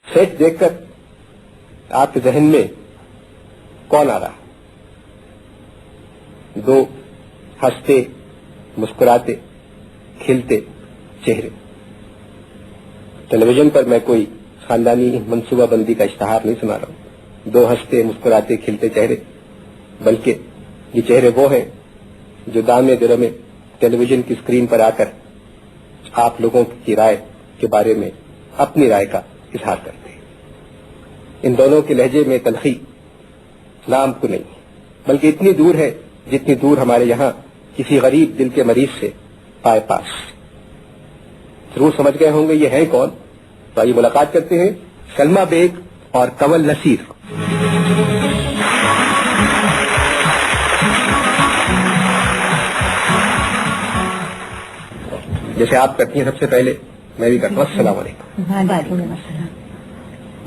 Set देखकर आपके जहन में कौन आ रहा? दो हंसते, मुस्कुराते, खिलते चेहरे। टेलीविजन पर मैं कोई खानदानी मनसूबाबंदी का इश्तहार नहीं सुना रहा हूं। दो हंसते, मुस्कुराते, खिलते चेहरे, बल्कि ये चेहरे वो हैं जो दामे दिलों में टेलीविजन की स्क्रीन पर आकर आप लोगों की राय के बारे में अपनी राय का इजहार करते हैं। इन दोनों के लहजे में तलखी नाम को नहीं, बल्कि इतनी दूर है जितनी दूर हमारे यहाँ किसी गरीब दिल के मरीज से पाए पास। जरूर समझ गए होंगे ये है कौन। तो आइए मुलाकात करते हैं सलमा बेग और कंवल नसीर। जैसे आप करती हैं सबसे पहले मैं भी करता हूँ। अस्सलाम वालेकुम।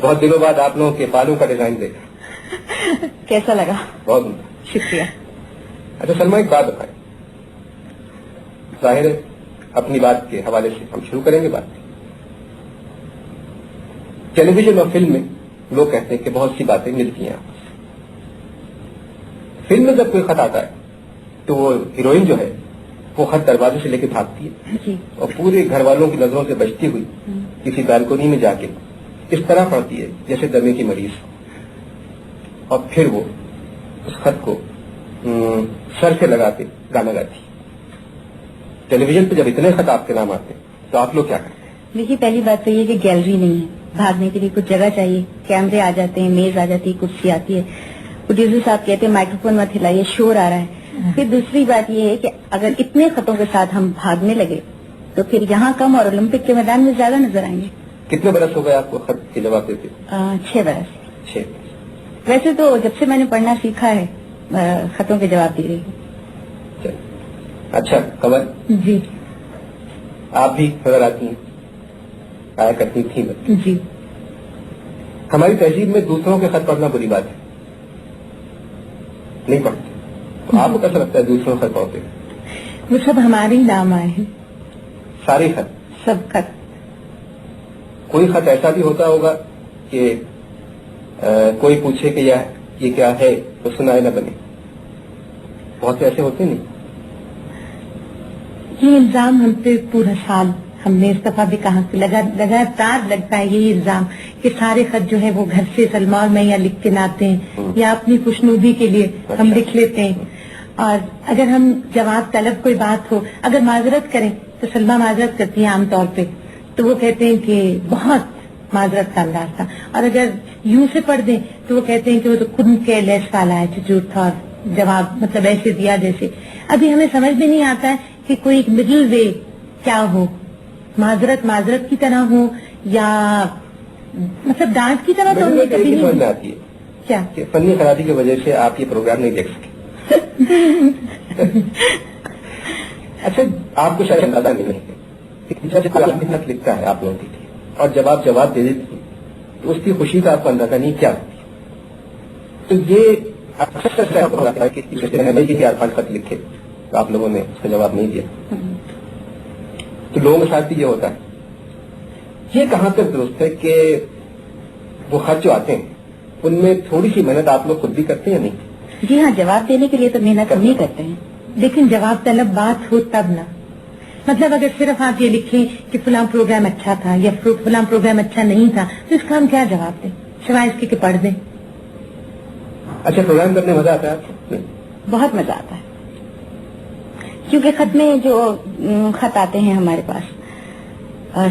बहुत दिनों बाद आप लोगों के बालों का डिजाइन देखा, कैसा लगा? बहुत उम्दा, शुक्रिया। अच्छा सलमा, एक बात बताएं। जाहिर है अपनी बात के हवाले से हम शुरू करेंगे बात। टेलीविजन और फिल्म में लोग कहते हैं कि बहुत सी बातें मिलती हैं आपस। फिल्म में जब कोई खत आता है तो वो हीरोइन जो है वो खत दरवाजे से लेकर भागती है जी। और पूरे घर वालों की नजरों से बचती हुई किसी बालकोनी में जाके इस तरह पढ़ती है जैसे दमे की मरीज, और फिर वो उस खत को सर से लगाते गाना गाती। टेलीविजन पे जब इतने खत आपके नाम आते हैं तो आप लोग क्या करते हैं? देखिए, पहली बात तो ये कि गैलरी नहीं है, भागने के लिए कुछ जगह चाहिए। कैमरे आ जाते हैं, मेज आ जाती है, कुर्सी आती है। प्रोड्यूसर साहब कहते हैं माइक्रोफोन मत हिलाइए, शोर आ रहा है। फिर दूसरी बात ये है कि अगर इतने खतों के साथ हम भागने लगे तो फिर यहाँ कम और ओलंपिक के मैदान में ज्यादा नजर आएंगे। कितने बरस हो गए आपको खत के जवाब देते? 6 बरस। 6। वैसे तो जब से मैंने पढ़ना सीखा है खतों के जवाब दे रही हूँ। अच्छा कंवल जी। आप भी नजर आती हैं, आया करती थी मैं। जी। हमारी तहजीब में दूसरों के खत पढ़ना बुरी बात है, नहीं पढ़ते। तो आपको कैसा लगता है दूसरों के खत पढ़ते? वो सब हमारे ही नाम आए हैं, सारे खत? सब खत। कोई खत ऐसा भी होता होगा कि कोई पूछे कि ये क्या है तो सुनाए न बने? बहुत से ऐसे होते नहीं। ये इल्जाम हम पे पूरा साल हमने इस दफा भी कहा कि लगातार लगता है यही इल्जाम कि सारे खत जो है वो घर से सलमा और मैं या लिख के लाते हैं या अपनी खुशनुदी के लिए हम लिख लेते हैं। और अगर हम जवाब तलब कोई बात हो, अगर माजरत करें तो सलमा माजरत करती है आमतौर पे, तो वो कहते हैं कि बहुत माजरत का अंदाज था। और अगर यूं से पढ़ दें तो वो कहते हैं कि वो तो खुद के लेस वाला है, झूठ था और जवाब मतलब ऐसे दिया जैसे। अभी हमें समझ में नहीं आता है कि कोई मिडिल वे क्या हो, माजरत की तरह हो या मतलब डांट की तरह। तो हमें कभी नहीं समझ में आती है क्या कि फनी खराबी की वजह से आप ये प्रोग्राम नहीं देख सके। अच्छा, आपको शायद अंदाजा नहीं है जब कोई लिखता है आप लोगों के लिए और जब आप जवाब दे देती हैं तो उसकी खुशी का आपको अंदाजा नहीं क्या होती। तो ये अक्सर होता है कि 4-5 खत लिखे तो आप लोगों ने उसका जवाब नहीं दिया। तो लोगों के साथ भी ये होता है। ये कहाँ तक दुरुस्त है कि वो खत जो आते हैं उनमें थोड़ी सी मेहनत आप लोग खुद भी करते हैं या नहीं? जी हाँ, जवाब देने के लिए तो मेहनत हम ही करते हैं, लेकिन जवाब तलब बात हो तब ना। मतलब अगर सिर्फ आप ये लिखें कि फलां प्रोग्राम अच्छा था या फलां प्रोग्राम अच्छा नहीं था तो इसका हम क्या जवाब दें सिवाय इसके कि पढ़ दें। अच्छा, प्रोग्राम करने मजा आता है आपको? बहुत मजा आता है, क्योंकि खत में जो खत आते हैं हमारे पास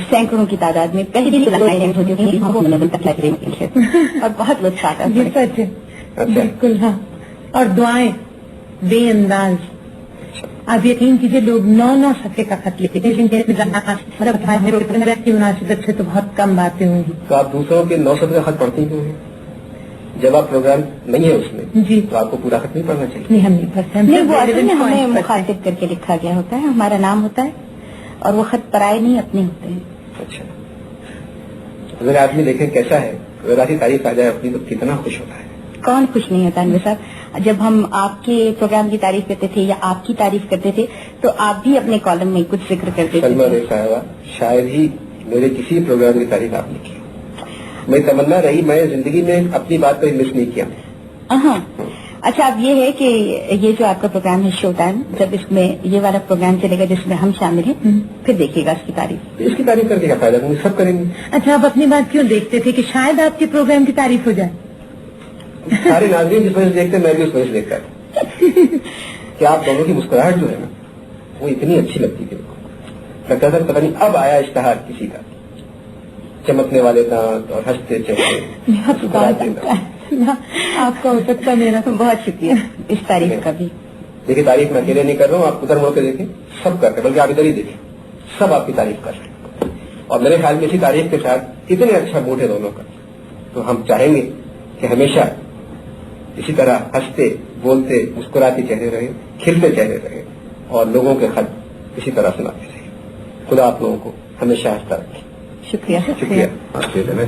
सैकड़ों की तादाद में पहली और बहुत लुत्फ आता है। बिल्कुल हाँ। और दुआएं बेअंदाज, आप यकीन कीजिए लोग 9-9 सफ़े का खत लिखे थे, मुनासिबत से तो बहुत कम बातें होंगी। तो आप दूसरों के 9 सफ़े का खत पढ़ती क्यों हैं? जब आप प्रोग्राम नहीं है उसमें जी तो आपको पूरा खत नहीं पढ़ना चाहिए। नहीं, हम नहीं पढ़ते। नहीं, वो असल में हमें मुखातिब करके लिखा गया होता है, हमारा नाम होता है और वो खत पराए नहीं अपने होते हैं। अच्छा, अगर आदमी देखें कैसा है, अगर आपकी तारीफ आ जाए अपनी तो कितना खुश होता है। कौन खुश नहीं होता अनवर साहब? जब हम आपके प्रोग्राम की तारीफ करते थे या आपकी तारीफ करते थे तो आप भी अपने कॉलम में कुछ जिक्र करते थे। सलमा बेग साहिबा, शायद ही मेरे किसी प्रोग्राम की तारीफ आपने की। میں تمنا رہی، میں زندگی میں اپنی بات کو مس نہیں کیا. ہاں اچھا، اب یہ ہے کہ یہ جو آپ کا پروگرام ہے شو ٹائم، جب اس میں یہ والا پروگرام چلے گا جس میں ہم شامل ہیں، پھر دیکھیے گا اس کی تعریف. اس کی تعریف کر کے کیا فائدہ، ہم سب کریں گے. اچھا، آپ اپنی بات کیوں دیکھتے تھے کہ شاید آپ کے پروگرام کی تعریف ہو جائے؟ سارے ناظرین جس وجہ سے دیکھتے ہیں میں بھی اس وجہ سے دیکھتا ہوں کہ آپ دونوں کی مسکراہٹ جو ہے نا وہ اتنی اچھی لگتی تھی. لگتا تھا پتہ نہیں اب آیا اشتہار کسی کا، چمکنے والے دانت اور ہنستے چہرے. آپ کا ہو سکتا ہے، میرا بہت شکریہ اس تعریف کا بھی. دیکھیے تعریف میں اکیلے نہیں کر رہا ہوں، آپ ادھر مڑ کے دیکھیں سب کرتے، بلکہ آپ ادھر ہی دیکھیں سب آپ کی تعریف کر رہے ہیں. اور میرے خیال میں اسی تعریف کے ساتھ اتنے اچھا موڈ ہے دونوں کا، تو ہم چاہیں گے کہ ہمیشہ اسی طرح ہنستے بولتے مسکراتے چہرے رہے، کھلتے چہرے رہے اور لوگوں کے خط اسی طرح سناتے رہے. خدا آپ لوگوں کو ہمیشہ ہنستا رکھے. شکریہ. شکریہ.